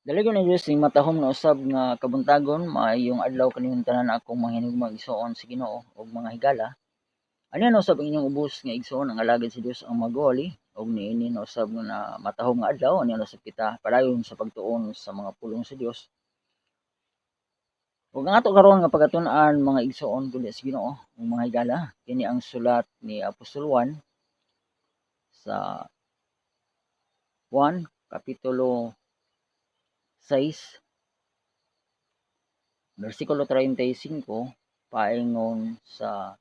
Dalagon ni Dios ning matahom nga usab nga kabuntagon maayong adlaw kaniyong tanan akong mga hinigmang igsoon sa Ginoo ug mga higala. Ani na usab ang inyong ubos nga igsoon ang alagad si Dios ang magwali ug niini na usab na matahom nga adlaw ani na usab kita padayon sa pagtuon sa mga pulong sa Dios. Ug ang ato karon nga pagatun-an mga igsoon kundi sa Ginoo ug mga higala kini ang sulat ni Apostol Juan sa Juan kapitulo 6 bersikulo 35 paingon sa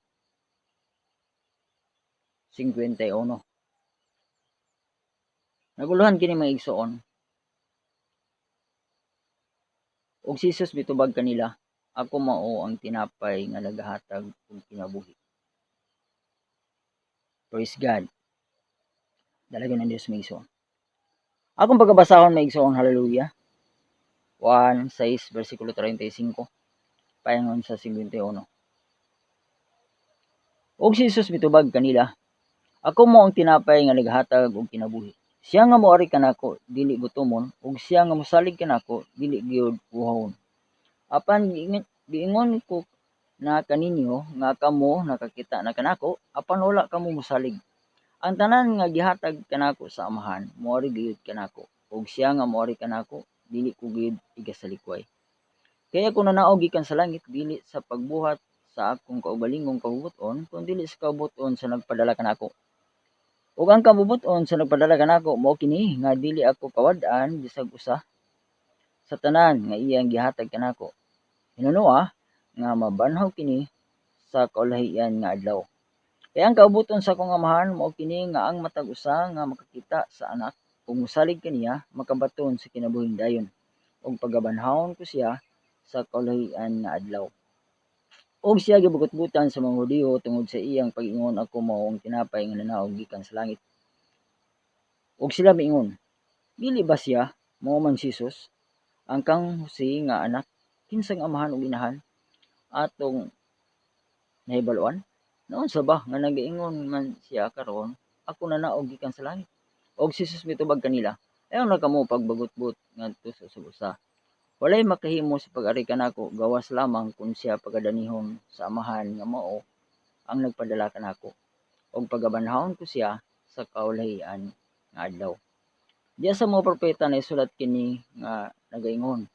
51. Naguluhan kini mga igsoon. Ug si Jesus mitubag kanila, ako mao ang tinapay nga nagahatag og kinabuhi. Praise God. Dalagan ng Dios mga igsoon. Akong pagabasahon mga igsoon, hallelujah. Juan 6 bersikulo 35 paingon sa 51. Ug si Jesus mitubag kanila, ako mo ang tinapay nga nagahatag og kinabuhi. Siya nga moari kanako dili gutomon ug siya nga mosalig kanako dili gyud uhawon. Apan giingon ko na kaninyo nga kamo nakakita na kanako apan wala kamo mosalig. Ang tanan nga gihatag kanako sa Amahan moari gyud kanako ug siya nga moari kanako dili ko gyud igasalikway. Kaya kung nanao gikan sa langit dili sa pagbuhat sa akong kaugalingong kabubuton kundi sa kabubuton sa nagpadala kanako. Ug ang kabubuton sa nagpadala kanako mao kini nga dili ako kawad-an bisag usa sa tanan nga iyang gihatag kanako. Hinunoa nga mabanhaw kini sa kaulahian nga adlaw. Kaya ang kabubuton sa akong Amahan mao kini nga ang matag usa nga makakita sa anak ug mosalig kaniya makabaton sa kinabuhing dayon ug pagabanhawon ko siya sa kaulahian nga adlaw. Og siya gibugot-butan sa mga Hudiyo tungod sa iyang pag-ingon ako mao ang tinapay nga nanaog gikan sa langit. Ug sila miingon, dili ba siya mao man si Jesus ang kang Jose nga anak kinsang amahan ug inahan atong nahibaluan? Naunsa ba nga nagaingon man siya karon ako nanaog gikan sa langit? Og si Jesus mitubag kanila, ayon na kamo pagbagot-bot ngadto sa usa. Walay makahimo sa pag-ari kanako gawas lamang kung siya pagadanihon sa Amahan nga mao ang nagpadala kanako og pagabanhawon ko siya sa kaulahian nga adlaw. Diya sa mga propeta na isulat kini nga nagaingon,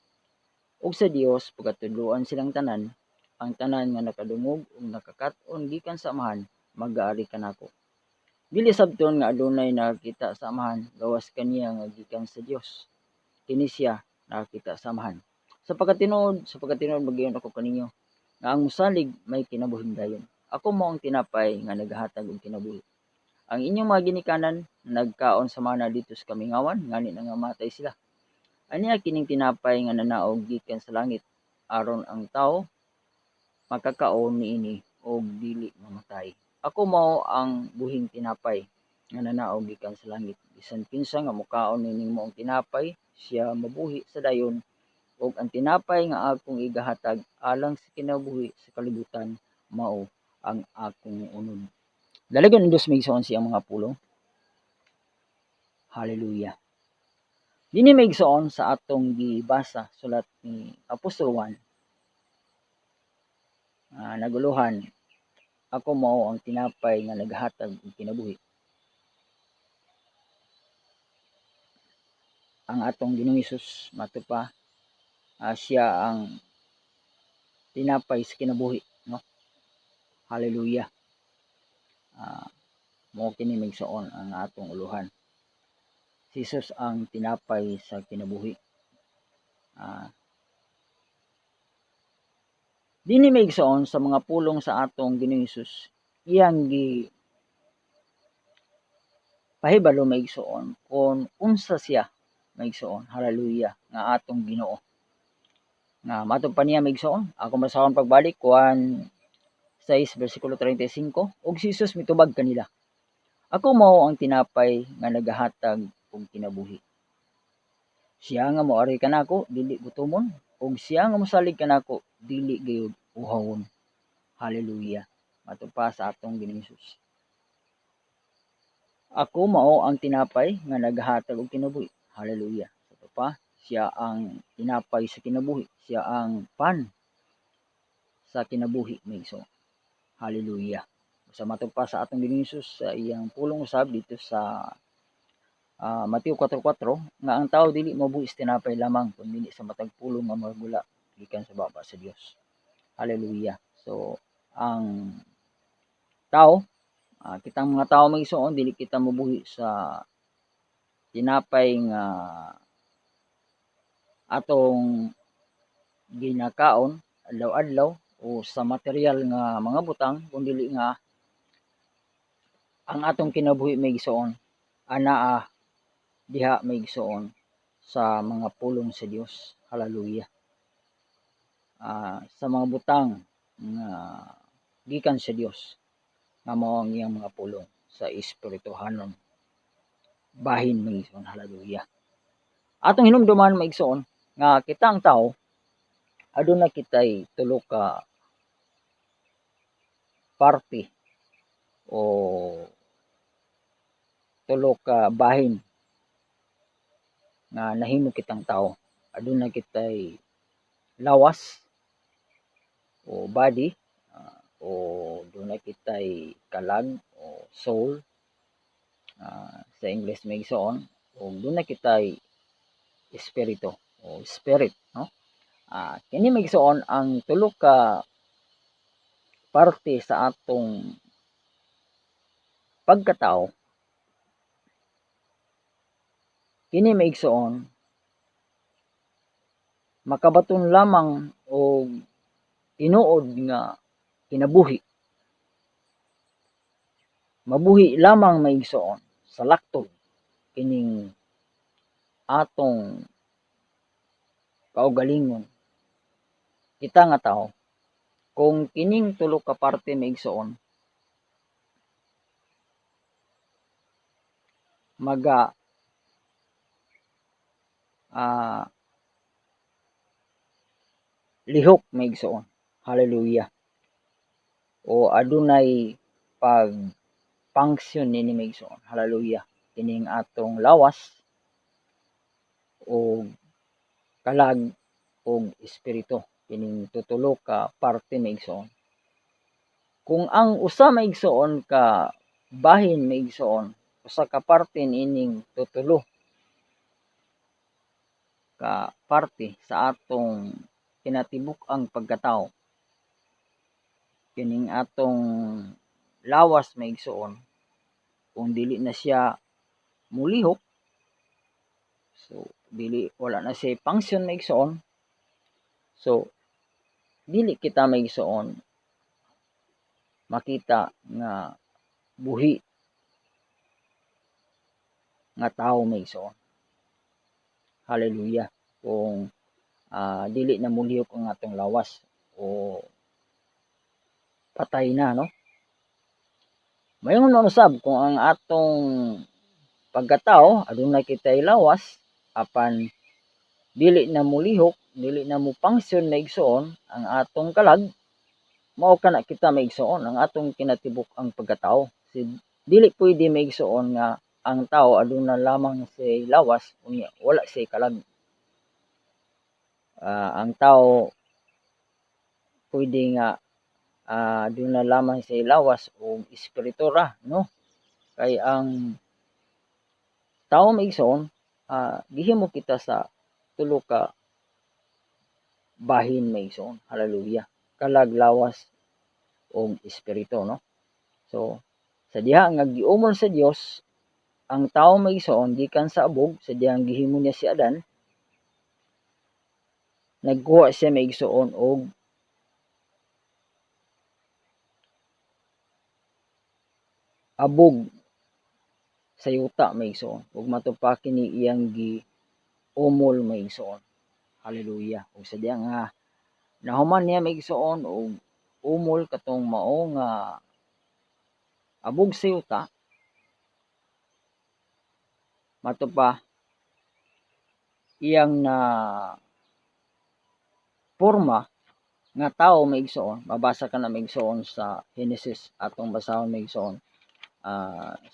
ug sa Dios pagatudloan silang tanan, ang tanan nga nakadungog ug nakakat-on gikan sa Amahan mag-aari kanako. Dili sabton nga adunay nakakita sa Amahan gawas kaniya nga gikan sa Dios. Kini siya nakakita sa Amahan. Sa pagkatinuod magiyon ako kaninyo nga ang mosalig may kinabuhing dayon. Ako mao ang tinapay nga nagahatag og kinabuhi. Ang inyong mga ginikanan nagkaon sa mana dito sa kamingawan ngani nangamatay sila. Aniya kining tinapay nga nanaog gikan sa langit aron ang tawo makakaon niini og dili mamatay. Ako mao ang buhing tinapay nga nanaog gikan sa langit. Bisan kinsa nga mokaon nining moong tinapay, siya mabuhi sa dayon ug ang tinapay nga akong igahatag alang sa kinabuhi sa kalibutan mao ang akong unod. Dalagan ng Diyos may igsoon siyang mga pulong. Hallelujah. Dini may igsoon sa atong gibasa sulat ni Apostol Juan. Naguluhan, ako mao ang tinapay nga naghatag og kinabuhi. Ang atong Ginoong Hesus matupa siya ang tinapay sa kinabuhi, no? Hallelujah. Mao kini may igsoon ang atong uluhan. Si Jesus ang tinapay sa kinabuhi. Dini may igsoon sa mga pulong sa atong Ginoong Hesus, iyang gi pahibalo may igsoon kung unsa siya may igsoon. Hallelujah nga atong Ginoo. Nga matod pa niya may igsoon, ako masahon pagbalik Juan 6 bersikulo 35 ug si Jesus mitubag kanila. Ako mao ang tinapay nga nagahatag og kinabuhi. Siya nga moari kanako dili gutomon ug siya nga mosalig kanako dili gayud uhawon. Hallelujah. Matupa sa atong Ginoong Hesus. Ako mao ang tinapay nga nagahatag og kinabuhi. Hallelujah. Matupa Siya ang tinapay sa kinabuhi, siya ang pan sa kinabuhi may igsoon. Hallelujah. Sa matupad sa atong Ginoong Hesus sa iyang pulong usab dito sa Mateo 4:4 nga ang tao dili mabuhi sa tinapay lamang kundi sa matag pulong nga magmula gikan sa baba sa Dios. Hallelujah. So ang tao, kitang mga tao may igsoon dili kita mabuhi sa tinapay nga atong ginakaon adlaw-adlaw o sa material nga mga butang kundi nga ang atong kinabuhi may igsoon anaa diha may igsoon sa mga pulong sa Dios. Hallelujah. Sa mga butang nga gikan sa Dios nga mao ang iyang mga pulong sa espirituhanon bahin may igsoon. Hallelujah. Atong hinumduman may igsoon nga kita ang tao aduna kitay tulo ka parte o tulo ka bahin nga nahimo kitang tao. Aduna kitay lawas o body o dunay kitay kalag o soul sa English may igsoon o dunay kitay espiritu o spirit, no? Kini may igsoon ang tulo ka parte sa atong pagkatao kini may igsoon makabaton lamang og tinuod nga kinabuhi. Mabuhi lamang may igsoon sa laktod kining atong kaugalingon kita nga tao kung kining tulo ka parte may igsoon maga lihok may igsoon. Hallelujah. O adunay pag-function nini may igsoon. Hallelujah. Kining atong lawas o kalag o espiritu kining tutulo ka parte may igsoon. Kung ang usa may igsoon ka bahin may igsoon, usa ka parte nining tutulo ka parte sa atong kinatibuk-ang pagkatao. Kining atong lawas may igsoon kung dili na siya mulihok, so dili wala na siya function may igsoon, so dili kita may igsoon makita nga buhi nga tao may igsoon. Hallelujah. Kung dili na mulihok ang atong lawas o patay na, no? Mayon man usab kung ang atong pagkatao adunay kitay lawas apan dili na mulihok, dili na mo function na igsoon ang atong kalag, mao kana kita may igsoon ang atong kinatibuk ang pagkatao. Dili pwede may igsoon nga ang tao aduna lamang say lawas unya wala say kalag. Ang tao pwede nga aduna lamang say lawas o espiritu ra, no? Kay ang tao may igsoon gihimo kita sa tulo ka bahin may igsoon. Hallelujah. Kalag, lawas o espiritu, no? So sa diha nga giumol sa Dios ang tao may igsoon gikan sa abog sa diyang gihimo niya si Adan, nagkuha siya may igsoon og abog sa yuta may igsoon ug matupa kini iyang giumol may igsoon. Hallelujah. Ug sa diha nga nahuman niya may igsoon og umol katong mao nga abog sa yuta, matupa iyang na porma nga tao may igsoon. Mabasa ka na may igsoon sa Genesis atong basahon may igsoon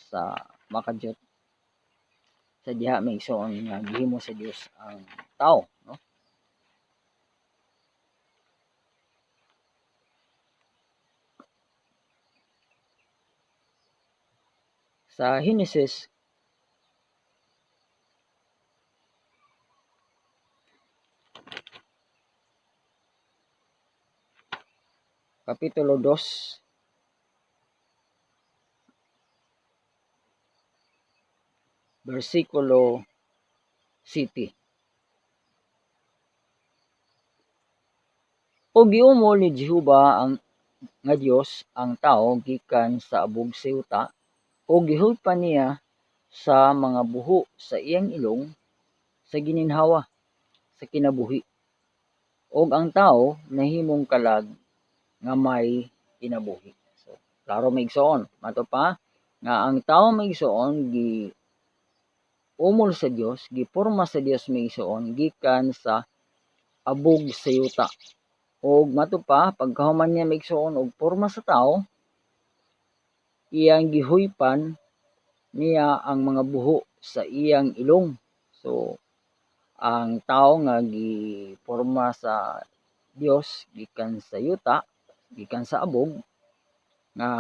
sa makadyot. sa diha may igsoon nga gihimo sa Dios ang tao, no? Sa Henesis Kapitulo 2, versikulo 7. O giumol ni Jehova ang nga Dios ang tao gikan sa abog sa yuta, o gihulpan niya sa mga buho sa iyang ilong sa gininhawa sa kinabuhi. Og ang tao nahimong kalag nga may kinabuhi. So, klaro may igsoon. Mato pa nga ang tao may igsoon gi umol sa Dios, giporma sa Dios may igsoon gikan sa abog sa yuta. Og mato pa pagkahuman niya may igsoon og porma sa tao, iyang gihuypan niya ang mga buho sa iyang ilong. So, ang tao nga giporma sa Dios gikan sa yuta, gikan sa abog, nga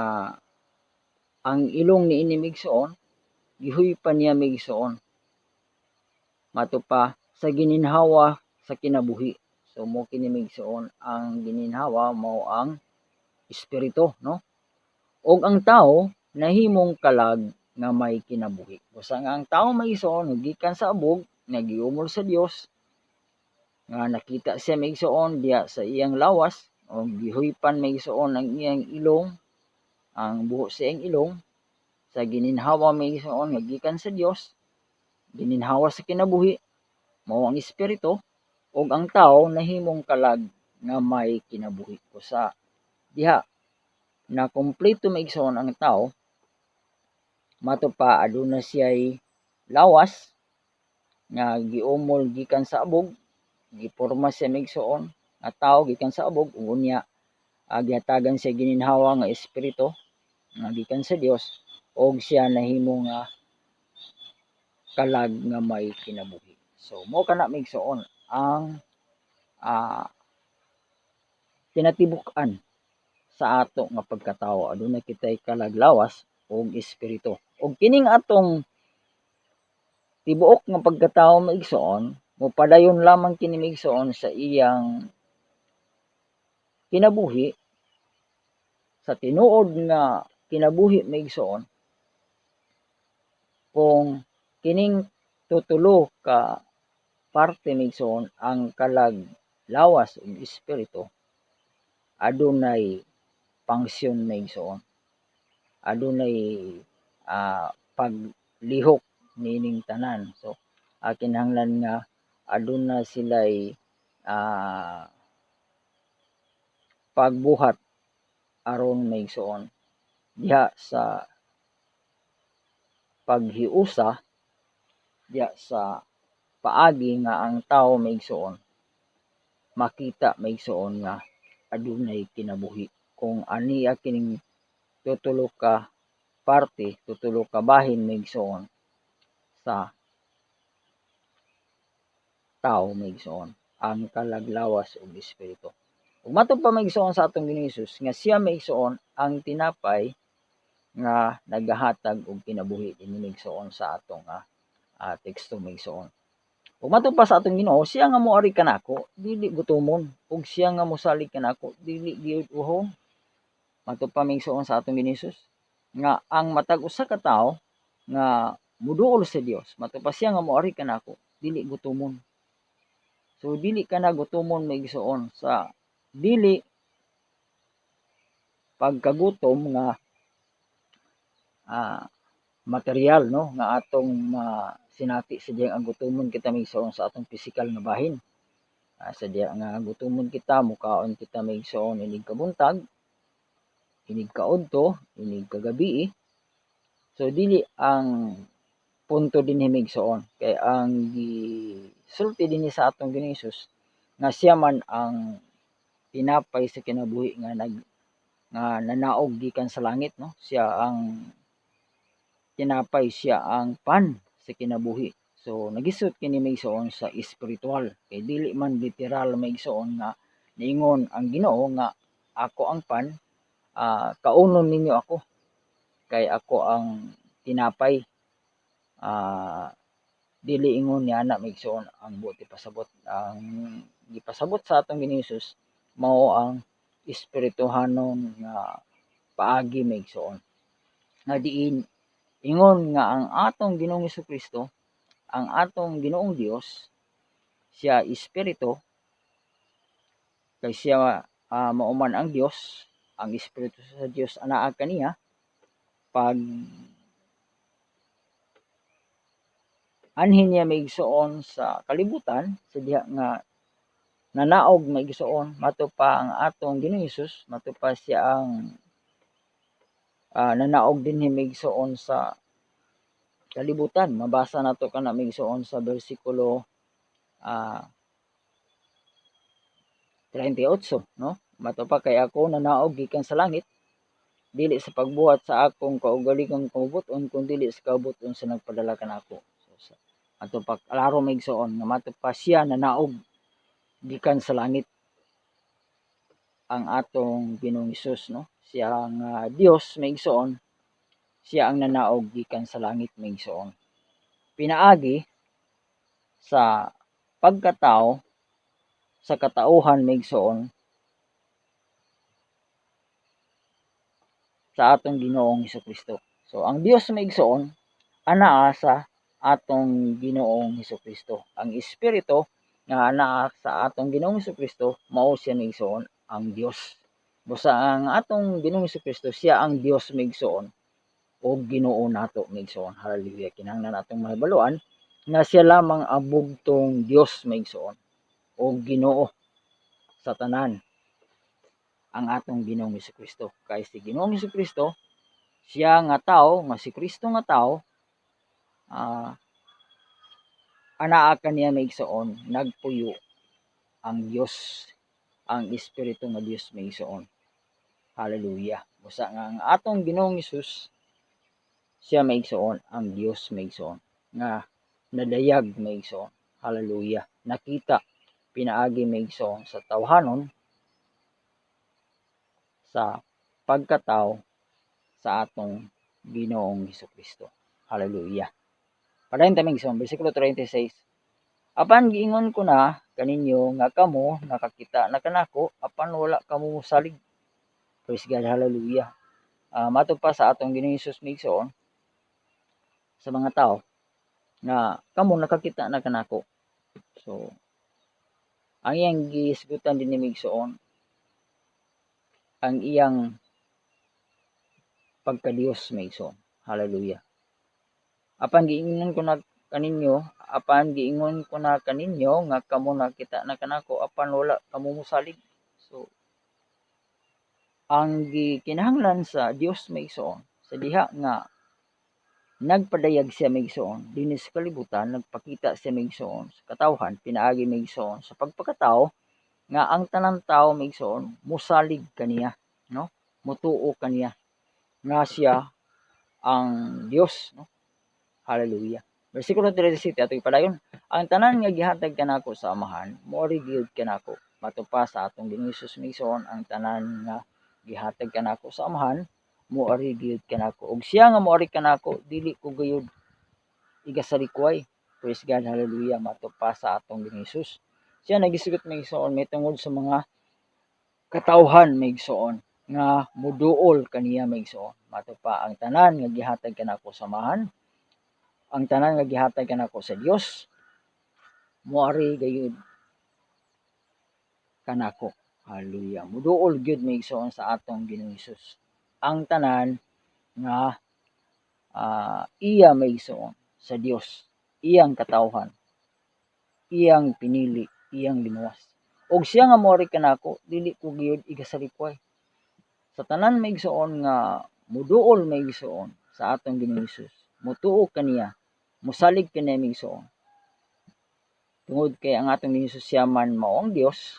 ang ilong niini migsuon gihuypan niya migsuon. Mato pa sa gininhawa sa kinabuhi. So mo kini migsuon ang gininhawa mao ang espiritu, no? Og ang tao nahimong kalag nga may kinabuhi. Busa nga ang tao maigsoon gikan sa abog, nagiumol sa Dios, nga nakita siya maigsoon diya sa iyang lawas, o gihuypan maigsoon ang iyang ilong, ang buho sa iyang ilong, sa gininhawa maigsoon nga gikan sa Dios, gininhawa sa kinabuhi, mao ang espiritu, ug ang tao nahimong kalag nga may kinabuhi. Usa diha na kumpleto maigsoon ang tao, mato pa aduna siya'y lawas nga giumol gikan sa abog, giporma siya maigsoon nga tao gikan sa abog, ug unya gihatagan siya gininhawa nga espiritu nga gikan sa Dios, og siya nahimo nga kalag nga may kinabuhi. So mo kana maigsoon ang tinatibuk-an sa ato nga pagkatawo. Aduna kitay kalaglawas og espiritu. Og kining atong tibuok nga pagkatawo maigsoon, mopadayon lamang kini maigsoon sa iyang kinabuhi, sa tinuod nga kinabuhi maigsoon, kung kining tutulo ka parte maigsoon ang kalag lawas ug espiritu, adunay pangsyon maigsoon, adunay paglihok nining tanan. So kinahanglan nga aduna sila'y pagbuhat aron maigsoon diha sa paghiusa, diha sa paagi nga ang tao maigsoon makita maigsoon nga adunay kinabuhi. Kung aniya kining tutulo ka parte, tutulo ka bahin maigsoon sa tao maigsoon ang kalaglawas ug espiritu. Ug matod pa maigsoon sa atong Ginoong Hesus nga siya maigsoon ang tinapay nga nagahatag og kinabuhi, dinhi maigsoon sa atong teksto maigsoon. Ug matod pa sa atong Ginoo, siya nga moari kanako dili gutomon, ug siya nga mosalig kanako dili gyud uhon. Matod pa maigsoon sa atong Ginoong Hesus nga ang matag usa ka tawo nga moduol sa Dios, matod pa siya nga moari kanako dili gutomon. So dili ka na gutomon maigsoon sa dili pagkagutom nga material, no, nga atong sinati sa diya ang gutomon kita maigsoon sa atong pisikal nga bahin. Sa diya nga gutomon kita, mukaon kita maigsoon inig kabuntag, inig kaudto, inig kagabi. So dili ang punto dinhi maigsoon, kay ang gisulti dinhi sa atong Ginoong Hesus nga siya man ang tinapay sa kinabuhi nga nanaog gikan sa langit, no? Siya ang tinapay, siya ang pan sa kinabuhi. So nagisod kini may igsoon sa espiritual, kay dili man literal may igsoon nga niingon ang Ginoo nga ako ang pan, kaunon ninyo ako kay ako ang tinapay. Dili ingon ni ana may igsoon ang buti pasabot, ang gipasabot sa atong Ginoong Hesus mao ang espirituhanon nga paagi may igsoon, nga diin ingon nga ang atong Ginoong Hesukristo, ang atong Ginoong Dios, siya espiritu, kay siya mao man ang Dios, ang espiritu sa Dios anaa kaniya. Pag anhin niya maigsuon sa kalibutan, sa diha nga nanaog maigsuon, mato pa ang atong Ginoong Hesus, mato pa siya ang nanaog din maigsuon sa kalibutan. Mabasa nato kana maigsuon sa bersikulo 38, no? Mato pa kay ako nanaog gikan sa langit, dili sa pagbuhat sa akong kaugalingong kabubuton, kundi dili sa kabubuton sa nagpadala kanako. So, ato pa klaro maigsuon nga mato pa siya nanaog gikan sa langit, ang atong Ginoong Hesus, no? Siya nga Dios maigsuon, siya ang nanaog gikan sa langit maigsuon. Pinaagi sa pagkatao, sa katauhan maigsuon sa atong Ginoong Hesukristo. So ang Dios maigsuon anaa sa atong Ginoong Hesukristo. Ang espiritu nga anaa sa atong Ginoong Hesukristo mao siya maigsuon ang Dios. Busa ang atong Ginoong Hesukristo siya ang Dios maigsuon o Ginoo nato maigsuon. Hallelujah. Kinahanglan natong mahibaluan nga siya lamang ang bugtong Dios maigsuon o Ginoo sa tanan, ang atong Ginoong Hesukristo. Kay si Ginoong Hesukristo siya nga tao, nga si Kristo nga tao, anaa kaniya maigsuon, nagpuyo ang Dios, ang espiritu nga Dios maigsuon. Hallelujah. Busa nga ang atong Ginoong Hesus siya maigsuon, ang Dios maigsuon, nga nadayag maigsuon. Hallelujah. Nakita pinaagi maigsuon sa tawhanon, sa pagkatao sa atong Ginoong Hesukristo. Hallelujah. Padayon ta maigsuon bersikulo 36. Apan giingon ko na kaninyo nga kamo nakakita na kanako apan wala kamo mosalig. Praise God. Hallelujah. Mato pa sa atong Ginoong Hesus maigsuon sa mga tao nga kamo nakakita na kanako. So ang iyang gisgutan din ni maigsuon ang iyang pagka-Dios maigsuon. Hallelujah. Apan giingon ko na kaninyo nga kamo nakita na kanako apan wala kamo mosalig. So ang gikinahanglan sa Dios maigsuon, sa diha nga nagpadayag siya maigsuon dinhi sa kalibutan, nagpakita siya maigsuon sa katawhan, pinaagi maigsuon sa pagpakatao nga ang tanang tao maigsuon mosalig kaniya, no? Mutuo kaniya nga siya ang Dios, no? Hallelujah. Bersikulo 37 atong padayon, ang tanan nga gihatag kanako sa Amahan moari gyud kanako. Mato pa sa atong Ginoong Hesus maigsuon, ang tanan nga gihatag kanako sa Amahan moari gyud kanako, ug siya nga moari kanako dili ko gayud igasalikway. Praise God. Hallelujah. Mato pa sa atong Ginoong Hesus, siya nagisugot maigsuon may tungod sa mga katawhan maigsuon nga muduol kaniya maigsuon. Mato pa ang tanan nga gihatag kanako sa Amahan, ang tanan nga gihatag kanako sa Dios moari gayud kanako. Hallelujah. Muduol gyud maigsuon sa atong Ginoong Hesus ang tanan nga iya maigsuon sa Dios, iyang katawhan, iyang pinili, iyang linuwas. Og siya nga moari kanako dili ko gyud igasalikway. Sa tanan maigsuon nga muduol maigsuon sa atong Ginoong Hesus, mutuo kaniya, musalig kaniya maigsuon. Tungod kay ang atong Ginoong Hesus siya man mao ang Dios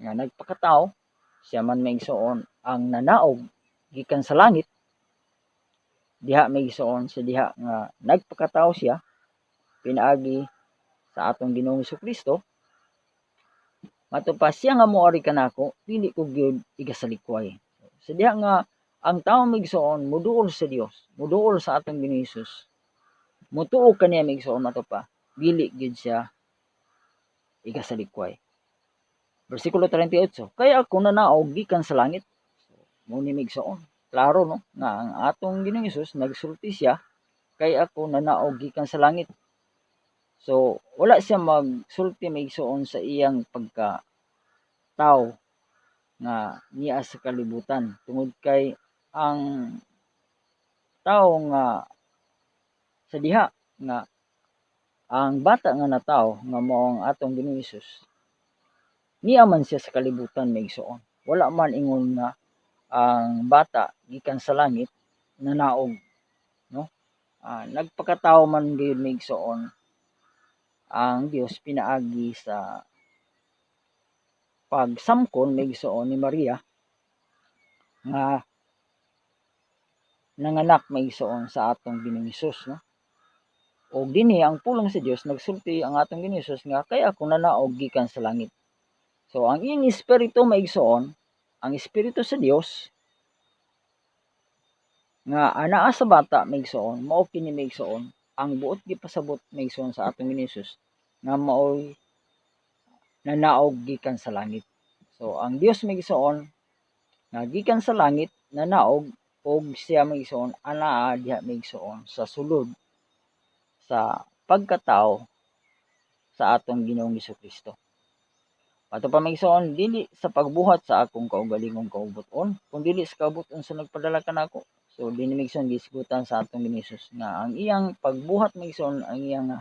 nga nagpakatao, siya man maigsuon ang nanaog gikan sa langit, diha may igsoon sa diha nga nagpakatao siya pinaagi sa atong Ginoong Kristo. Matupa siya nga moari kanako dili ko gyud igasalikway. Sa diha nga ang tawo migsoon muduol sa Dios, muduol sa atong Ginoong Hesus. Mutuo kaniya migsoon matupa, dili gyud siya igasalikway. Bersikulo 38, kaya ako nanaog gikan sa langit. Mo ni migsoon. Klaro no nga ang atong Ginoong Hesus nagsulti siya kay ako nanaog gikan sa langit. So wala siya magsulti migsoon sa iyang pagka tao nga niya sa kalibutan tungod kay ang tao nga sa diha nga ang bata nga natawo nga mao ang atong Ginoong Hesus niya man siya sa kalibutan migsoon. Wala man ingon nga ang bata gikan sa langit nanaog no. Nagpakatao man gyud migsoon ang Dios pinaagi sa pagsamkon migsoon ni Maria nga nanganak migsoon sa atong Ginoong Hesus no. O dinhi ang pulong sa Dios nagsulti ang atong Ginoong Hesus nga kay ako nanaog gikan sa langit. So ang iyang espiritu maigsoon, ang espiritu sa Dios nga anaa sa bata maigsoon, mao kini maigsoon ang buot gipasabot maigsoon sa atong Ginoong Hesus nga maoy nanaog gikan sa langit. So ang Dios maigsoon nga gikan sa langit nanaog og siya maigsoon anaa diha maigsoon sa sulod sa pagkatao sa atong Ginoong Kristo. Ato pa maigsoon dili sa pagbuhat sa akong kaugalingong kaubuton, kundi sa kaubuton sa nagpadala kanako. So dinhi maigsoon gisgutan sa atong Ginoong nga ang iyang pagbuhat maigsoon ang iyang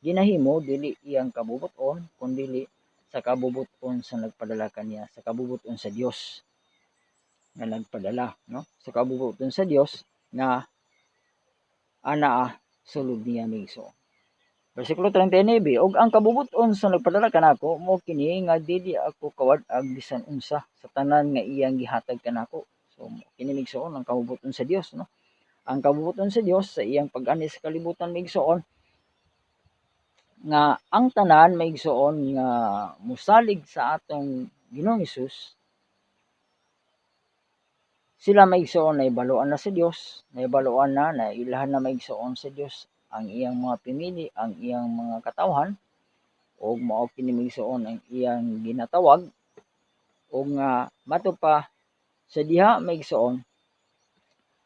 ginahimo dili iyang kabubuton kundi sa kabubuton sa nagpadala kaniya, sa kabubuton sa Dios nga nagpadala no, sa kabubuton sa Dios nga anaa sulod niya maigsoon. Bersikulo 39, og ang kabubuton sa nagpadala kanako mo kini nga dili ako kawad-ag bisan unsa sa tanan nga iyang gihatag kanako. So kini migsoon ang kabubuton sa Dios no. Ang kabubuton sa Dios sa iyang pag-ani sa kalibutan migsoon nga ang tanan migsoon nga musalig sa atong Ginoong Hesus sila maigsoon na ibaluan na sa Dios, na ibaluan na ilahan na maigsoon sa Dios ang iyang mga pinili, ang iyang mga katawhan, o mao kini maigsoon ang iyang ginatawag, o nga matupa sa diha maigsoon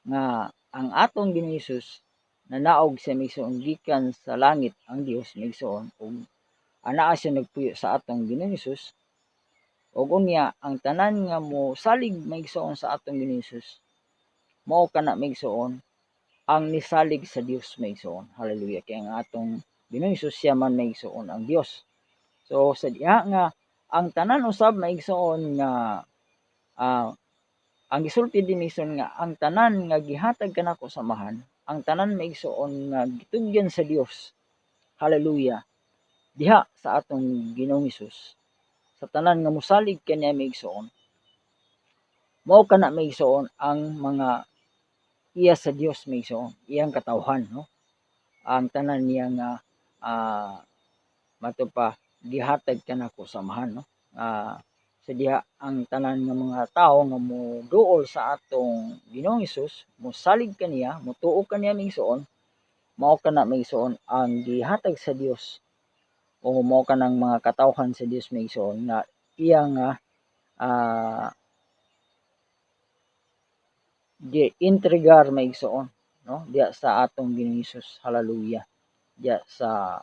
nga ang atong Ginoong Hesus nanaog siya maigsoon gikan sa langit ang Dios maigsoon, o anaa siya nagpuyo sa atong Ginoong Hesus, o unya ang tanan nga mo salig maigsoon sa atong Ginoong Hesus mao kana maigsoon ang nisalig sa Dios maigsoon. Hallelujah. Kaya ang atong Ginoong Hesus siya man maigsoon ang Dios. So sa diha nga ang tanan usab maigsoon nga ang gisulti din maigsoon nga ang tanan nga gihatag kanako samahan, ang tanan maigsoon nga gitugyan sa Dios. Hallelujah. Diha sa atong Ginoong Hesus. Sa tanan nga mosalig kaniya maigsoon. Mao kana maigsoon ang mga iya sa Dios maigsoon, iyang katawhan no. Ang tanan niya nga matupa gihatag kanako samahan no. Sa diha ang tanan nga mga tawo nga moduol sa atong Ginoong Hesus, mosalig kaniya, motuo kaniya maigsoon, mao kana maigsoon ang gihatag sa Dios o mao kanang mga katawhan sa Dios maigsoon nga iyang gi-entregar maigsoon no diya sa atong Ginoong Hesus. Hallelujah. Diya sa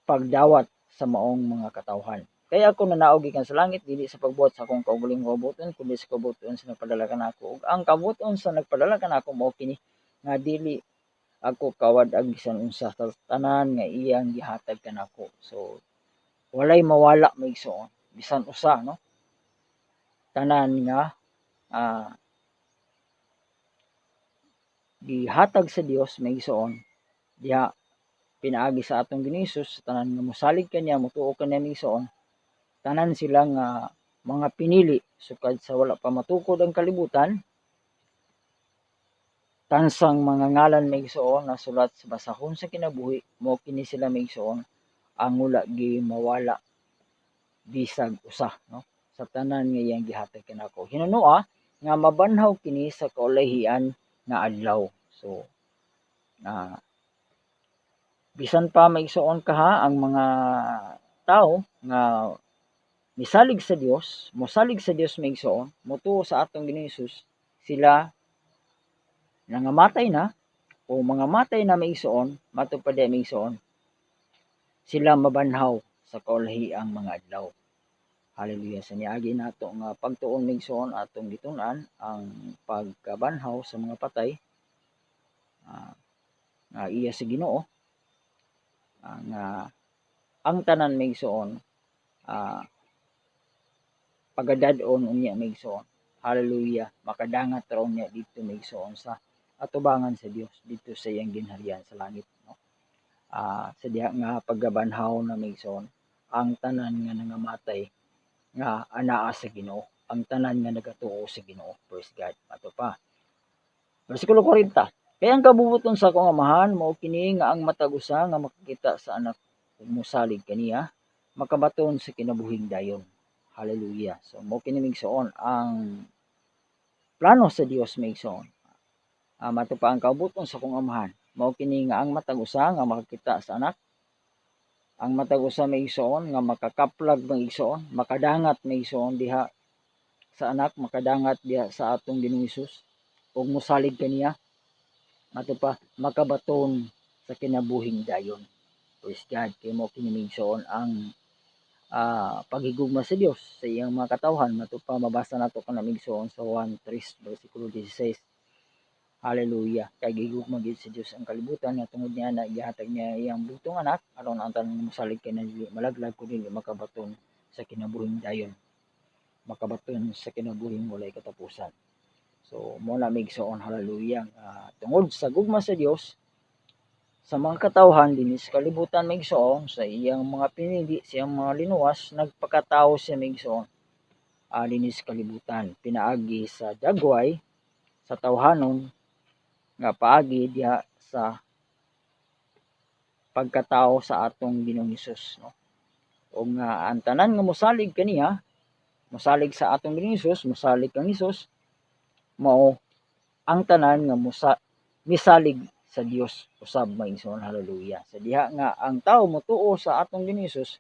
pagdawat sa maong mga katawhan. Kaya ako nanaog gikan sa langit dili sa pagbuhat sa akong kaugalingong kabubuton kundi sa kabubuton sa nagpadala kanako. Ug ang kabubuton sa nagpadala kanako mao kini nga dili ako kawad-ag bisan unsa sa tanan nga iyang gihatag kanako. So walay mawala maigsoon bisan usa no. Tanan nga gihatag sa Dios maigsoon diha pinaagi sa atong Ginoong Hesus, tanan nga mosalig kaniya, motuo kaniya maigsoon, tanan sila nga mga pinili sukad sa wala pa matukod ang kalibutan, tansang mga ngalan may igsoon na sulat sa basahon sa kinabuhi, mo kini sila may igsoon ang wala gi mawala bisag usa, no, sa tanan nga iyang gihatag kanako. Hinunua nga mabanhaw kini sa kaulahian nga adlaw. So bisan pa maigsoon ka ha ang mga tao nga misalig sa Dios, mosalig sa Dios maigsoon, motuo sa atong Ginoong Hesus, sila nangamatay na o mga matay na maigsoon, matupad maigsoon, sila mabanhaw sa kaulahiang mga adlaw. Hallelujah. Sa niagi nato nga pagtuon maigsoon atong gitun-an ang pagkabanhaw sa mga patay nga iya sa Ginoo, nga ang tanan maigsoon pagadad-on unya maigsoon. Hallelujah. Makadangat raw niya dito maigsoon sa atubangan sa Dios dito sa iyang ginharian sa langit, no. Sa diha nga paggabanhaw na maigsoon ang tanan nga nangamatay nga anaa sa Ginoo, ang tanan nga nagatuo sa Ginoo. Praise God. Ato pa. Bersikulo 40. Kaya ang kabubuton sa akong amahan mao kini nga ang matag usa nga makakita sa anak ug mosalig kaniya makabaton sa kinabuhing dayon. Hallelujah. So mao kini migsuon ang plano sa Dios maigsoon. Mato pa ang kabubuton sa akong amahan mao kini nga ang matag usa nga makakita sa anak, ang matag usa maigsoon nga makakaplag maigsoon, makadangat maigsoon diha sa anak, makadangat diha sa atong Ginoong Hesus ug mosalig kaniya. Ato pa makabaton sa kinabuhing dayon. Praise God. Kay mo kini migsoon ang paghigugma sa Dios sa iyang mga katawhan. Ato pa mabasa nato kana migsoon sa 1:3 bersikulo 16. Hallelujah. Kay gigugma gid sa Dios ang kalibutan nga tungod niya na gihatag niya iyang butong anak aron ang tanan mosalig kay dili malaglag kundi makabaton sa kinabuhing dayon. Makabaton sa kinabuhing walay katapusan. So, mo na migsoon, hallelujah. Tungod sa gugma sa Dios sa mga katawhan dinhi sa kalibutan migsoon sa iyang mga pinili, sa iyang mga linuwas, nagpakatao siya migsoon dinhi sa kalibutan. Pinaagi sa dagway, sa tawhanon, nga paagi diha sa pagkatao sa atong Ginoong Hesus, no? O nga ang tanan nga mosalig kaniya, mosalig sa atong Ginoong Hesus, mosalig kang Hesus, mao ang tanan nga misalig sa Dios usab maigsoon. Hallelujah. Sa diha nga ang tawo motuo sa atong Ginoong Hesus,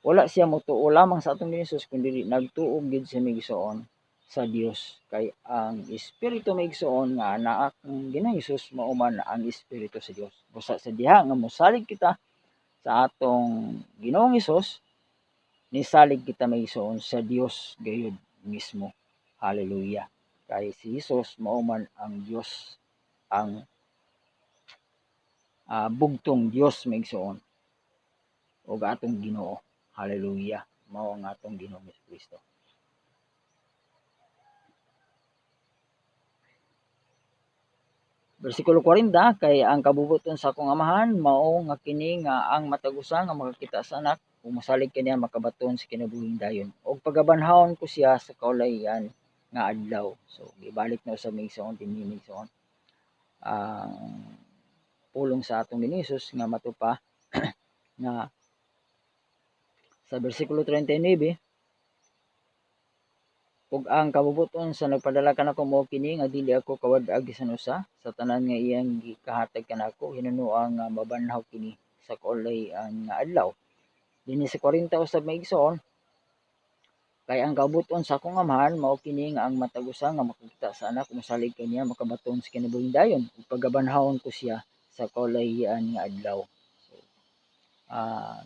wala siya motuo lamang sa atong Ginoong Hesus kundi nagtuo gid siya maigsoon sa Dios. Kay ang espiritu maigsoon nga anak ng Ginoong Hesus mao man ang espiritu sa Dios. Busa sa diha nga mosalig kita sa atong Ginoong Hesus, nisalig kita maigsoon sa Dios gayud mismo. Hallelujah. Kay si Jesus mao man ang Dios, ang bugtong Dios maigsoon ug atong Ginoo. Hallelujah. Mao ang atong Ginoong Kristo. Bersikulo 40, kay ang kabubuton sa akong amahan mao nga kini nga ang matag usa nga makakita sa anak ug mosalig kaniya makabaton sa kinabuhing dayon ug pagabanhawon ko siya sa kaulayan nga adlaw. So gibalik na usab migsoon dinhi migsoon ang pulong sa atong Ginoong Hesus nga matupa nga sa bersikulo 39, ug ang kabubuton sa nagpadala kanako mao kini nga dili ako kawad-ag bisan usa sa tanan nga iyang gikahatag kanako, hinunoa nga mabanhaw kini sa kaulayan nga adlaw. Dinhi sa 40 usab maigsoon, kay ang kabubuton sa akong amahan mao kini nga ang matag usa nga makakita sa anak mosalig kaniya makabaton sa kinabuhing dayon ug pagabanhawon ko siya sa kaulayan nga adlaw. So,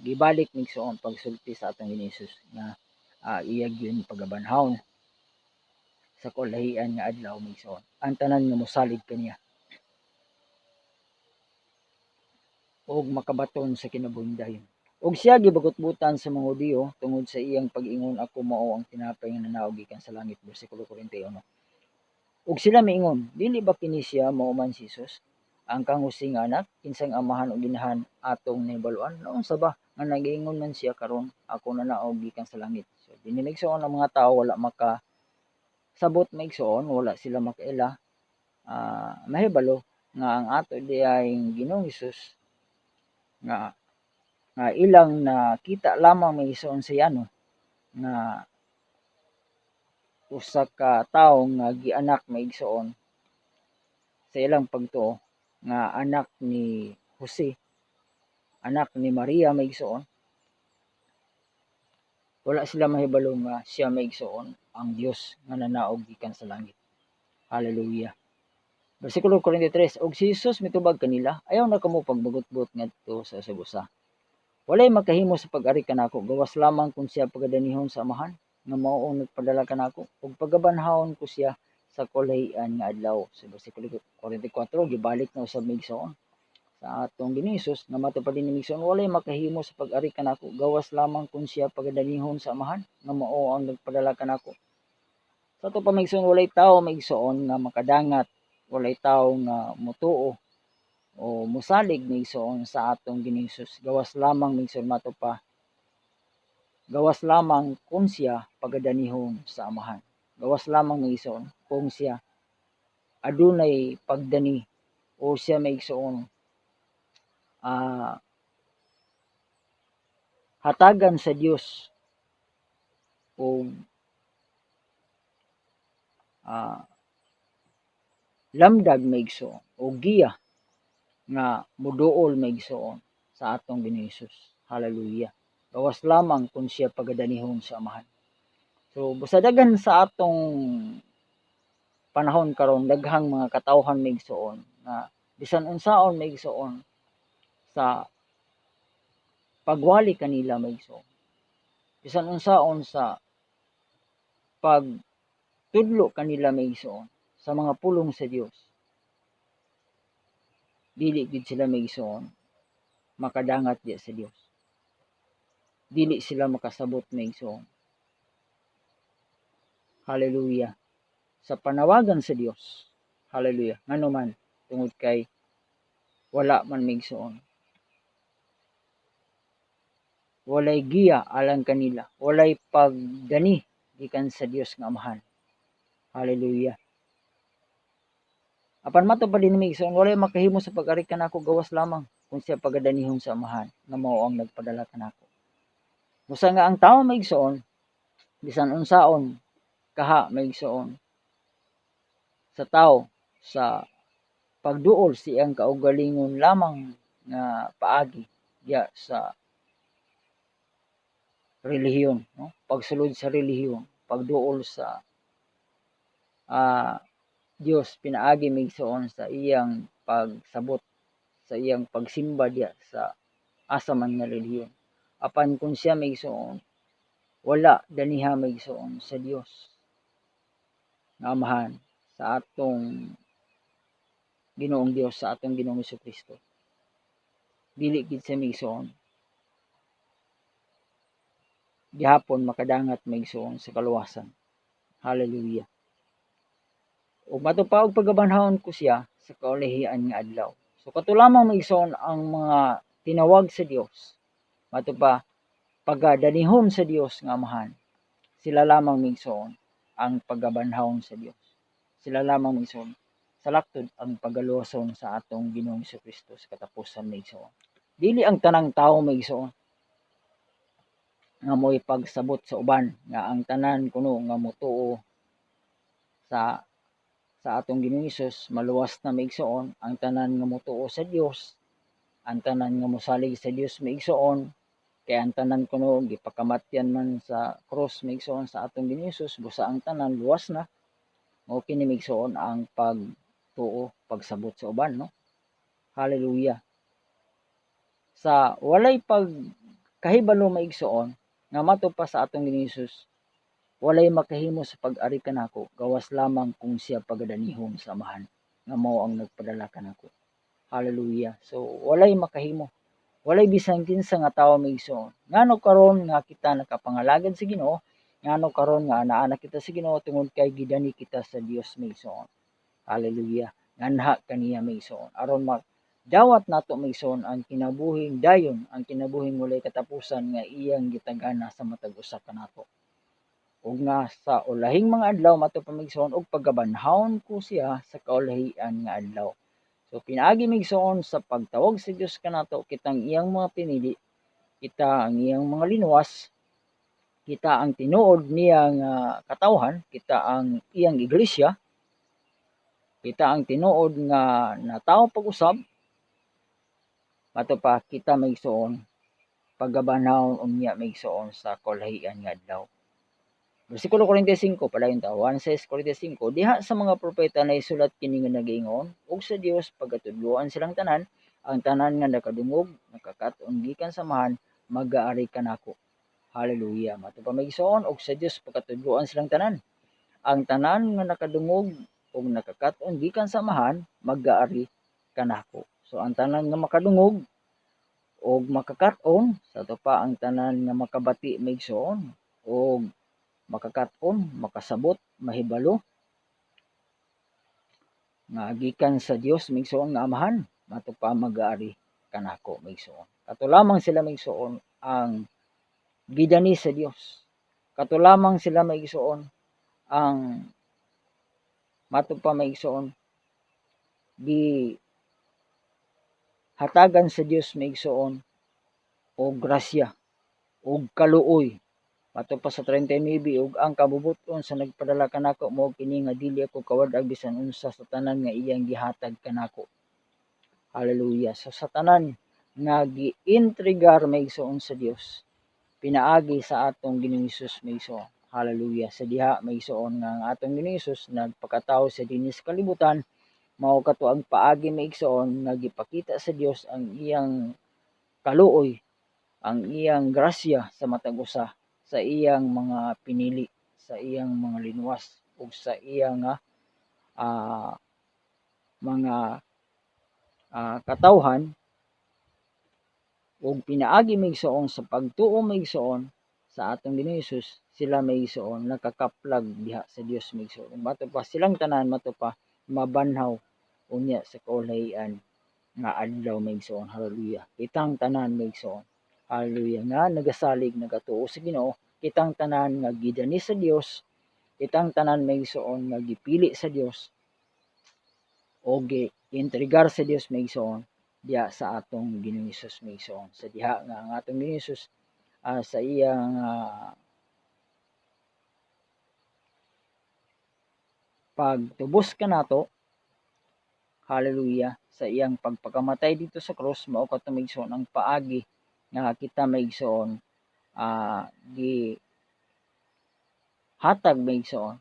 gibalik migsoon pagsulti sa atong Ginoong Hesus nga iya gyud pagabanhawon sa kaulahian nga adlaw migsoon ang tanan nga mosalig kaniya ug makabaton sa kinabuhing dayon. Ug siya gibagutbutan sa mga Hudiyo tungod sa iyang pag-ingon, ako mao ang tinapay nga nanaog gikan sa langit, bersikulo 41. Ug sila miingon, dili ba kini siya mao man si Jesus, ang kangusi nga anak, kinsang amahan ug inahan atong nahibaluan? Naunsa ba nga nag-ingon man siya karon, ako nanaog gikan sa langit? So dinilagsoon ang mga tao wala maka sabot maigsoon, wala sila makaila mahibalo nga ang ato diayeng Ginoong Hesus nga ilang nakita lamang may igsoon sa Yano nga usa ka tawo nga gianak maigsoon sa ilang pagtuo nga anak ni Jose, anak ni Maria maigsoon. Wala sila mahibalo nga siya maigsoon ang Dios nga nanaog gikan sa langit. Hallelujah. Bersikulo 43, og si Jesus mitubag kanila, ayaw na kamo pagbugot-buot ngadto sa usab-usa. Walay makahimo sa pag-ari kanako, gawas lamang kung siya pagadanihon sa amahan, nga mao ang nagpadala kanako, ug pagabanhawon ko siya sa kulahian nga adlaw. Sa bersikulo 44, gibalik na usab migsoon sa atong Ginoong Hesus nga matupad ni migsoon, walay makahimo sa pag-ari kanako, gawas lamang kung siya pagadanihon sa amahan, nga mao ang nagpadala kanako. Sa ato pa migsoon, walay tawo migsoon nga makadangat, walay tawo nga mutuo o musalig migsoon sa atong Ginoong Hesus, gawas lamang migsoon mato pa, gawas lamang kung siya pagadanihon sa amahan, gawas lamang migsoon kung siya adunay pagdani o siya migsoon hatagan sa Dios o lamdag maigsoon o giya nga muduol maigsoon sa atong Ginoong Hesus. Hallelujah. Gawas lamang kung siya pagadanihon sa amahan. So busadagan sa atong panahon karon, daghang mga katawhan maigsoon na bisan unsaon maigsoon sa pagwali kanila maigsoon, bisan unsaon sa pagtudlo kanila maigsoon sa mga pulong sa Dios, dili gid sila maigsoon makadangat diya sa Dios, dili sila makasabot maigsoon. Hallelujah. Sa panawagan sa Dios, hallelujah, ngano man tungod kay wala man maigsoon, walay giya alang kanila, walay pagdani gikan sa Dios nga amahan. Hallelujah. Apan matupad din maigsoon, walay makahimo sa pag-ari kanako, gawas lamang kung siya pagadanihon sa amahan, nga mao ang nagpadala kanako. Busa nga ang tawo maigsoon, bisan unsaon kaha maigsoon sa tawo sa pagduol siyang kaugalingon lamang nga paagi diya sa relihiyon, no? Pagsulod sa relihiyon, pagduol sa Dios, pinaagi maigsoon sa iyang pagsabot, sa iyang pagsimba diya sa asa man nga relihiyon. Apan kung siya maigsoon, wala daniha maigsoon sa Dios nga amahan, sa atong Ginoong Dios, sa atong Ginoong Jesucristo, dili gid siya maigsoon gihapon makadangat maigsoon sa kaluwasan. Hallelujah. O matupa og pagabanhawon ko siya sa kaulihian nga adlaw. So kato lamang maigsoon ang mga tinawag sa Dios, matupa pagadanihon sa Dios nga amahan, sila lamang maigsoon ang pagabanhawon sa Dios, sila lamang maigsoon sa laktod ang pagaluwason sa atong Ginoong Jesucristo sa katapusan maigsoon. Dili ang tanang tawo maigsoon nga mo'y pagsabot sa uban, nga ang tanan kuno nga motuo sa atong Ginoong Hesus maluwas na maigsoon, ang tanan nga motuo sa Dios, ang tanan nga mosalig sa Dios maigsoon, kaya ang tanan kuno gipakamatyan man sa cross maigsoon sa atong Ginoong Hesus, busa ang tanan luwas na, mao kini maigsoon ang pagtuo, pagsabot sa uban, no? Hallelujah. Sa walay pagkahibalo maigsoon nga mato pa sa atong Ginoong Hesus, walay makahimo sa pag-ari kanako, gawas lamang kung siya pagadanihon sa amahan, nga mao ang nagpadala kanako. Hallelujah. So walay makahimo, walay bisan kinsa nga tawo maigsoon. Ngano karon nga kita nakapangalagad sa Ginoo, ngano karon nga anaa kita sa Ginoo tungod kay gidani kita sa Dios maigsoon. Hallelujah. Nganha kaniya maigsoon aron dawat nato maigsoon ang kinabuhing dayon, ang kinabuhing walay katapusan nga iyang gitag-ana sa matag usa kanato. ug nga sa ulahing mga adlaw mato pa migsuon og pagabanhawon ko siya sa kaulahian nga adlaw. So pinaagi migsuon sa pagtawag sa Dios kanato kitang iyang mga pinili, kita ang iyang mga linuwas, kita ang tinuod niyang katawhan, kita ang iyang iglesia, kita ang tinuod nga natawo pag-usab, mato pa kita migsuon pagabanhawon unya migsuon sa kaulahian nga adlaw. Bersikulo 45 padayon ta 1:45 diha sa mga propeta na isulat kini nga nagaingon ug sa Dios pagatudloan silang tanan ang tanan nga nakadungog nakakat-on gikan samahan mag-aari kanako. Hallelujah. Mato pa migsuon og sa Dios pagatudloan silang tanan ang tanan nga nakadungog ug nakakat-on gikan samahan mag-aari kanako. So ang tanan nga makadungog ug makakat-on sa pa ang tanan nga makabati migsuon ug makakat-on, makasabot, mahibalo nga gikan sa Dios migsuon nga amahan mato pa mag-aari kanako migsuon. Kato lamang sila migsuon ang gidani sa Dios. Kato lamang sila migsuon ang mato pa migsuon di hatagan sa Dios migsuon og grasya og kaluoy. Mato pa sa 39 ug ang kabubuton sa nagpadala kanako mao kini nga dili ako kawadag bisan unsa sa tanan nga iyang gihatag kanako. Hallelujah. So sa tanan nga giintrigar maigsoon sa Dios, pinaagi sa atong Ginoong Hesus maigsoon. Hallelujah. Sa diha maigsoon nga ang atong Ginoong Hesus nagpakatawo sa dinis kalibutan mao kato ang paagi maigsoon nga gipakita sa Dios ang iyang kaluoy, ang iyang grasya sa matag usa sa iyang mga pinili, sa iyang mga linuwas ug sa iyang mga katawhan ug pinaagi migsuon sa pagtuo migsuon sa atong Ginoong Hesus sila migsuon nakakaplag diha sa Dios migsuon. Mato pa silang tanan mato pa mabanhaw unya sa kaulahian nga adlaw migsuon. Hallelujah. Kitang tanan migsuon. Hallelujah nga nagasalig nagatuo sa Ginoo, kitang tanan nga gidani sa Dios, kitang tanan maigsoon nga gipili sa Dios o gientregar sa Dios maigsoon diha sa atong Ginoong Hesus maigsoon. Sa diha nga ang atong Ginoong Hesus sa iyang pagtubos kanato, hallelujah, sa iyang pagpakamatay dito sa cross mao kadto maigsoon ang paagi nga kita maigsoon gi hatag maigsoon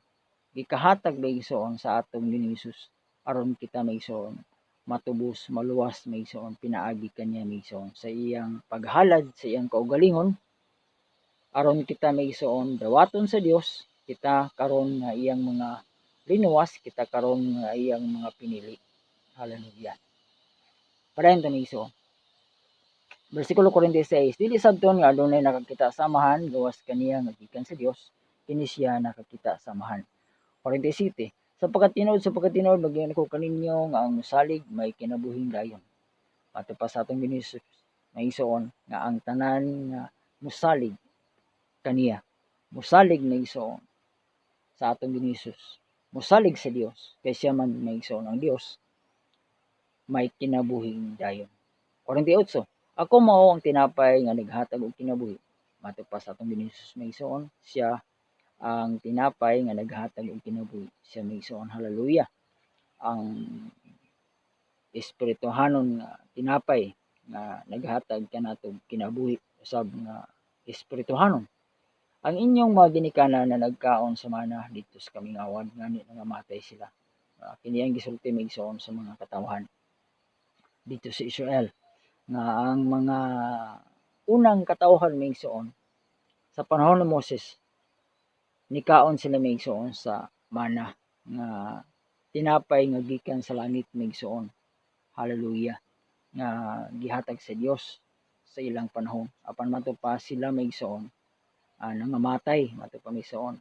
gikahatag maigsoon sa atong Ginoong Hesus aron kita maigsoon matubos maluwas maigsoon pinaagi kaniya maigsoon sa iyang paghalad sa iyang kaugalingon aron kita maigsoon dawaton sa Dios kita karon nga iyang mga linuwas, kita karon nga iyang mga pinili. Hallelujah. Padayon ta maigsoon. Bersikulo 46, dili sabton nga adunay nakakita samahan gawas kaniya nga gikan sa Dios, kini siya nakakita samahan. 47, sa pagkatinud maging ko kaninyo nga ang salig may kinabuhing dayon. Ato pa sa atong Ginoong Hesus maigsoon nga ang tanan nga musalig kaniya, musalig maigsoon sa atong Ginoong Hesus, musalig sa Dios kay siya man maigsoon ang Dios may kinabuhing dayon. 48, ako mao ang tinapay nga naghatag og kinabuhi. Mato pa sa atong Ginoong Hesus maigsoon siya ang tinapay nga naghatag og kinabuhi. Siya maigsoon. Hallelujah. Ang espirituhanon nga tinapay nga naghatag kanatong kinabuhi usab nga espirituhanon. Ang inyong mga ginikanan na nagkaon sa mana dito sa kamingawad ngani nangamatay sila. Kini ang gisulti maigsoon sa mga katawhan dito sa Israel nga ang mga unang katawhan maigsoon sa panahon ni Moses nikaon sila maigsoon sa mana nga tinapay nga gikan sa langit maigsoon. Hallelujah. Nga gihatag sa Dios sa ilang panahon apan mato pa sila maigsoon nangamatay mato pa maigsoon.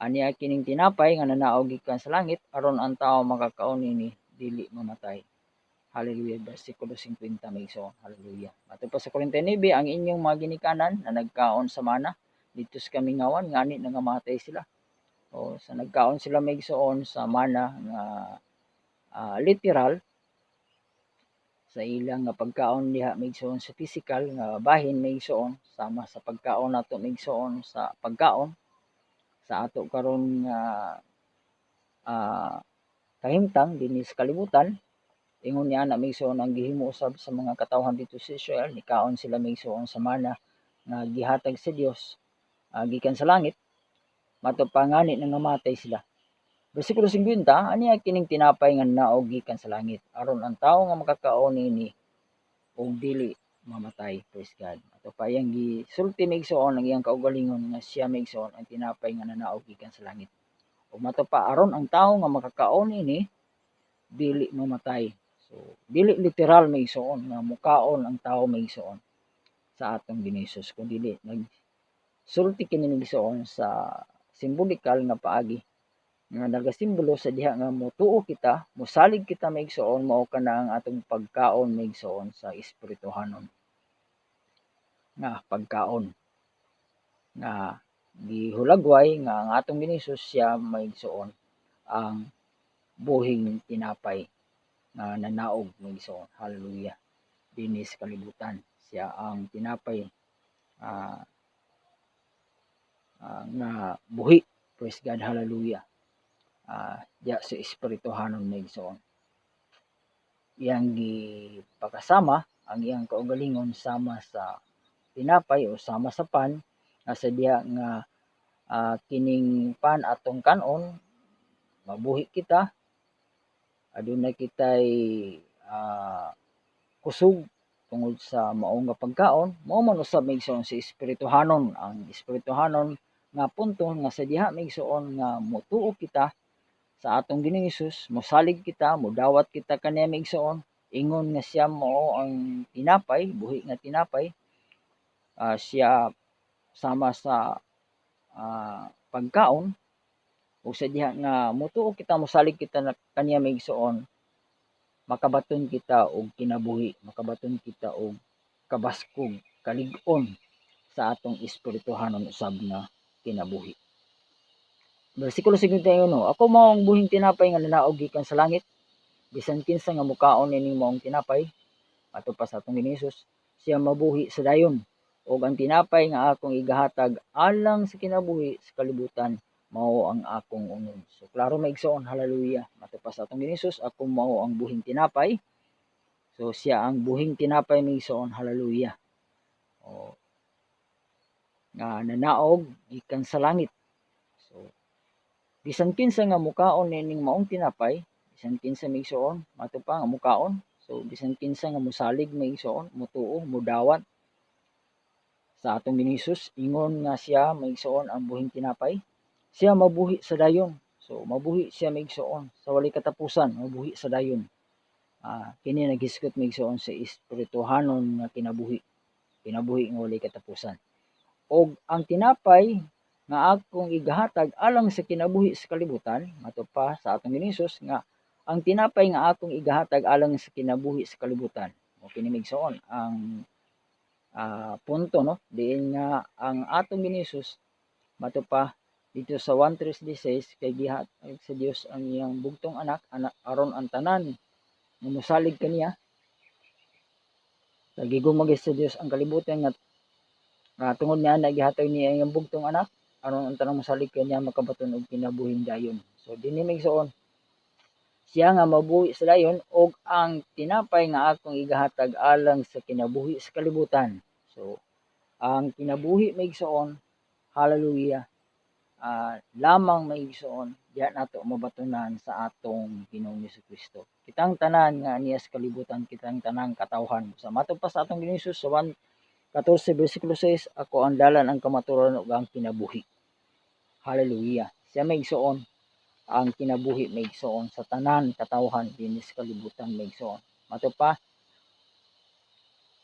Aniya kining tinapay nga nanao gikan sa langit aron ang tawo makakaon nini dili mamatay. Hallelujah. Versikulo 50 maigsoon. Hallelujah. Mato pa sa 49, ang inyong mga ginikanan na nagkaon sa mana dito sa kamingawan ngani nangamatay sila. O sa nagkaon sila maigsoon sa mana nga literal sa ilang nga pagkaon diha maigsoon sa physical nga bahin maigsoon sama sa pagkaon nato maigsoon sa pagkaon sa ato karon nga kahimtang dinhi sa kalibutan. Ingon niya na maigsoon ang gihimo usab sa mga katawhan dito sa Israel, nikaon sila maigsoon sa mana nga gihatag sa Dios gikan sa langit mato pa ngani nangamatay sila. Bersikulo 50, aniya kining tinapay nga naog gikan sa langit aron ang tawo nga makakaon nini og dili mamatay. Praise God. Ato pa iyang gisulti maigsoon ang iyang kaugalingon nga siya maigsoon ang tinapay nga nanaog gikan sa langit. Ug mato pa aron ang tawo nga makakaon nini dili mamatay. So dili literal maigsoon nga mukaon ang tawo maigsoon sa atong Ginoong Hesus kun dili nagsulti kini maigsoon sa simbolikal nga paagi nga nagasimbolo sa diha nga motuo kita, mosalig kita maigsoon mao kana ang atong pagkaon maigsoon sa espirituhanon nga pagkaon nga gihulagway nga ang atong Ginoong Hesus siya maigsoon ang buhing tinapay nga nanaog maigsoon. Hallelujah. Dinhi sa kalibutan siya ang tinapay nga buhi. Praise God. Hallelujah. Diya sa espirituhanon maigsoon. Iyang gipakasama ang iyang kaugalingon sama sa tinapay o sama sa pan sa diya nga kining pan atong kanon mabuhi kita adunay kitay kusog tungod sa mao nga pagkaon mao man usab maigsoon sa espirituhanon. Ang espirituhanon nga punto nga sa diha maigsoon nga motuo kita sa atong Ginoong Hesus, mosalig kita, modawat kita kaniya maigsoon, ingon nga siya mao ang tinapay, buhi nga tinapay. Siya sama sa pagkaon ug sa diha nga motuo kita, mosalig kita na kaniya maigsoon, makabaton kita og kinabuhi, makabaton kita og kabaskog, kalig-on sa atong espirituhanon usab nga kinabuhi. Bersikulo 51, ako mao ang buhing tinapay nga nanaog gikan sa langit, bisan kinsa nga mukaon nining maong tinapay ato pa sa atong Ginoong Hesus, siya mabuhi sa dayon. Ug ang tinapay nga akong igahatag alang sa kinabuhi sa kalibutan mao ang akong unod. So klaro maigsoon, hallelujah. Ato pa sa atong Ginoong Hesus, ako mao ang buhing tinapay. So siya ang buhing tinapay maigsoon, hallelujah. O nga nanaog gikan sa langit. So bisan kinsa nga mukaon nining maong tinapay, bisan kinsa maigsoon, mato pa nga mukaon. So bisan kinsa nga mosalig maigsoon, motuo, modawat sa atong Ginoong Hesus, ingon nga siya maigsoon ang buhing tinapay, siya mabuhi sa dayon. So mabuhi siya maigsoon sa walay katapusan, mabuhi sa dayon. Kini naghisgot maigsoon sa espirituhanon nga kinabuhi, kinabuhi nga walay katapusan. Og ang tinapay nga akong igahatag alang sa kinabuhi sa kalibutan, mato pa sa atong Ginoong Hesus nga ang tinapay nga akong igahatag alang sa kinabuhi sa kalibutan. O kini maigsoon ang punto no diin nga ang atong Ginoong Hesus mato pa dito sa 1:3-16 kay gihatag sa Dios ang iyang bugtong anak aron ang tanan nga mosalig kaniya gigumagay sa Dios ang kalibutan nga tungod niya nagihatag niya ang bugtong anak aron ang tanang mosalig kaniya makabaton og kinabuhing dayon. So dinhi maigsoon siya nga mabuhi sa dayon og ang tinapay nga akong igahatag alang sa kinabuhi sa kalibutan. So ang kinabuhi maigsoon, hallelujah, lamang maigsoon diha nato mabatunan sa atong Ginoong Jesucristo. Kitang tanan nga niya sa kalibutan, kitang tanang katawhan sa mato pa sa atong Ginoong Hesus sa 1:14 bersikulo 6, ako ang dalan, ang kamatuoran ug ang kinabuhi. Hallelujah. Siya maigsoon ang kinabuhi maigsoon sa tanan katawhan dinhi sa kalibutan maigsoon. Mato pa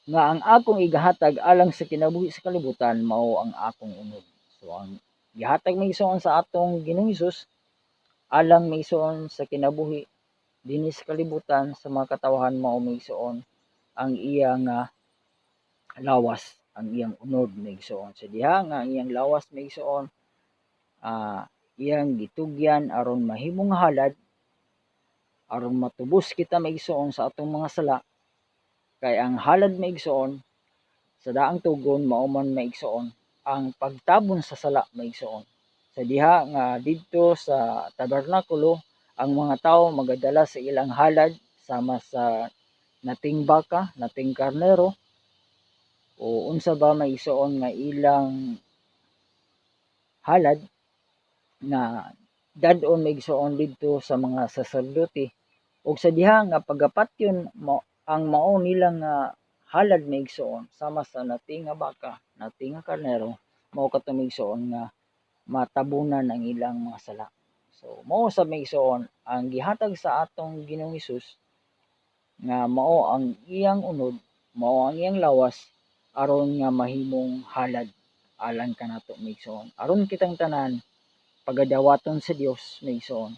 nga ang akong igahatag alang sa kinabuhi sa kalibutan mao ang akong unod. So ang gihatag maigsoon sa atong Ginoong Hesus alang maigsoon sa kinabuhi dinhi sa kalibutan sa mga katawhan mao maigsoon ang iya nga lawas, ang iyang unod maigsoon. Sa diha nga ang iyang lawas maigsoon iyang gitugyan aron mahimong halad aron matubos kita maigsoon sa atong mga sala. Kay ang halad maigsoon sa daang tugon mao man maigsoon ang pagtabon sa sala maigsoon. Sa diha nga didto sa tabernakulo ang mga tawo magadala sa ilang halad sama sa nating baka, nating karnero o unsa ba maigsoon nga ilang halad na dadon maigsoon didto sa mga saserdote ug sa diha nga pagapatyon ang mao nilang halad maigsoon sama sa nating nga baka, nating nga karnero mao kato maigsoon nga matabunan ang ilang mga sala. So mao sa maigsoon ang gihatag sa atong Ginoong Hesus nga mao ang iyang unod, mao ang iyang lawas aron nga mahimong halad alang kanato maigsoon. Aron kitang tanan pagadawaton sa Dios maigsoon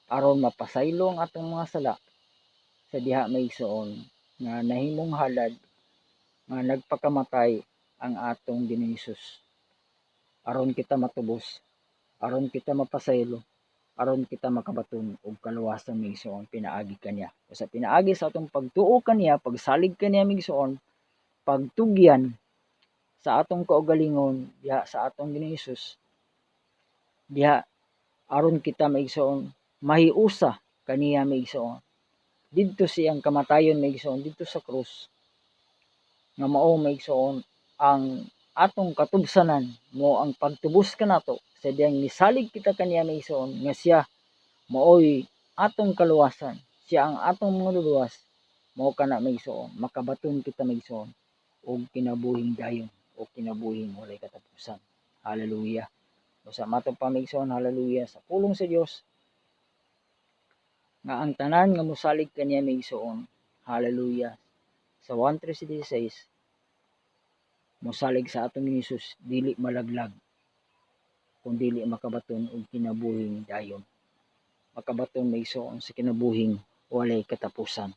aron mapasaylo ang atong mga sala sa diha maigsoon nga nahimong halad nga nagpakamatay ang atong Ginoong Hesus aron kita matubos, aron kita mapasaylo, aron kita makabaton og kaluwasan maigsoon pinaagi kaniya. Sa pinaagi sa atong pagtuo kaniya, pagsalig kaniya maigsoon, pagtugyan sa atong kaugalingon diha sa atong Ginoong Hesus diha aron kita maigsoon mahiusa kaniya maigsoon didto siyang kamatayon maigsoon didto sa krus nga mao maigsoon ang atong katubsanan mo ang pagtubos kanato sa diyang misalig kita kaniya maigsoon nga siya maoy atong kaluwasan, siya ang atong mangluluwas mao kana maigsoon makabaton kita maigsoon og kinabuhing dayon o kinabuhing walay katapusan. Hallelujah. Sa matong pamaigsoon, hallelujah, sa pulong sa Dios nga ang tanan nga mosalig kaniya maigsoon, hallelujah, sa 1:16 mosalig sa atong Hesus dili malaglag kun dili makabaton og kinabuhing dayon, makabaton maigsoon sa kinabuhing walay katapusan.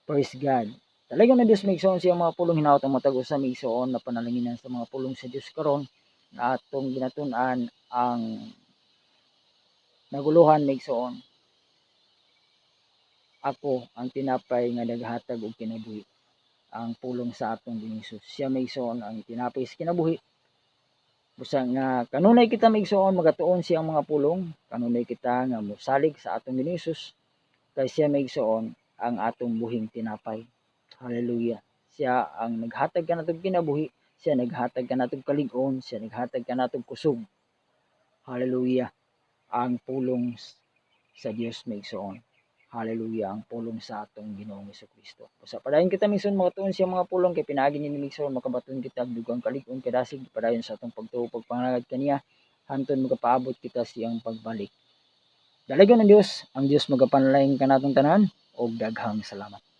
Praise God. Talagang na Dios maigsoon siya mga pulong hinaot ang matag usa maigsoon na panalanginan sa mga pulong sa Dios karon na atong ginatun-an ang naguluhan maigsoon. Ako ang tinapay nga naghatag og kinabuhi, ang pulong sa atong Ginoong Hesus. Siya maigsoon ang tinapay sa kinabuhi. Busa nga kanunay kita maigsoon magatuon siya ang mga pulong, kanunay kita nga mosalig sa atong Ginoong Hesus kay siya maigsoon ang atong buhing tinapay. Hallelujah. Siya ang naghatag kanatong kinabuhi, siya naghatag kanatong kalig-on, siya naghatag kanatong kusog. Hallelujah. Ang pulong sa Dios maigsoon. Hallelujah, ang pulong sa atong Ginoong Jesucristo. Sa padayon kita mison makatuon siya mga pulong kay pinaagi ni migsoon makabaton kita dugang kalig-on kadasig padayon sa atong pagtuo pagpangalangad kaniya hantud magapaabot kita siyang pagbalik. Dalagon ang Dios magapanalangin kanatong tanan og daghang salamat.